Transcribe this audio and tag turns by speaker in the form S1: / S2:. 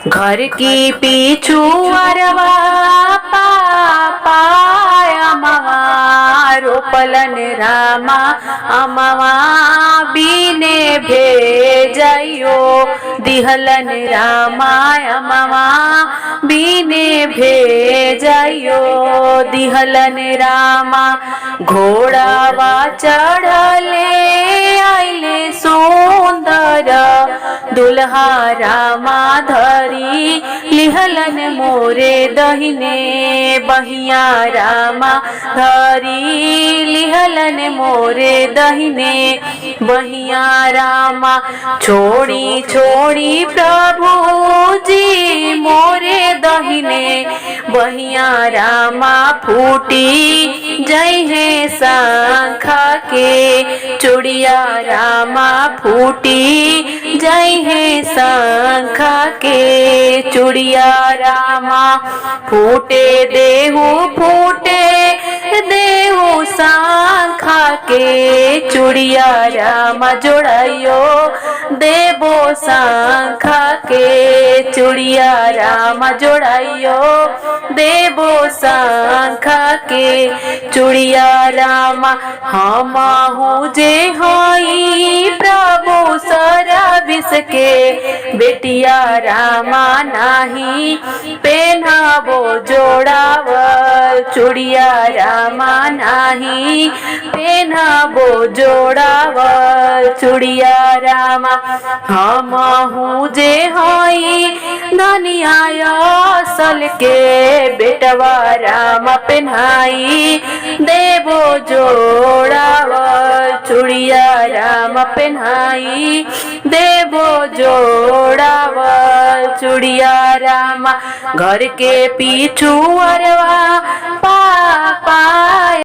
S1: घर की पीछू अरवा अमवा रोपलन रामा अमवा बीने भेजयो दिहलन रामा अमवा बीने भेजयो दिहलन रामा। घोड़ावा चढ़ले आइले सुंदर दुल्हा रामा धरी लिहलन मोरे दहिने बहिया रामा धरी लिहलन मोरे दहिने बहिया रामा। छोड़ी छोड़ी प्रभु जी मोरे दहिने बहिया रामा फूटी जय है शंखा के चूड़िया रामा फूटी जय है शंखा के चूड़िया रामा। फूटे देहु शंखा के चूड़िया रामा जोड़ायो देवो शंखा के चूड़िया रामा जोड़ायो देवो शंखा के चूड़िया रामा। हमहु जे हई प्रभु सरबिस के बेटिया रामा नाही पेन्हाबो जोड़ावल चूड़िया रामा नाही पेन्हाबो जोड़ावल चूड़िया रामा। हमहु जे हई धनिया असल के बेटवा रामा पेन्हाई देवो जोड़ावल चूड़िया रामा पेन्हाई देवो जोड़ावल चूड़िया रामा। घर के पीछू अरवा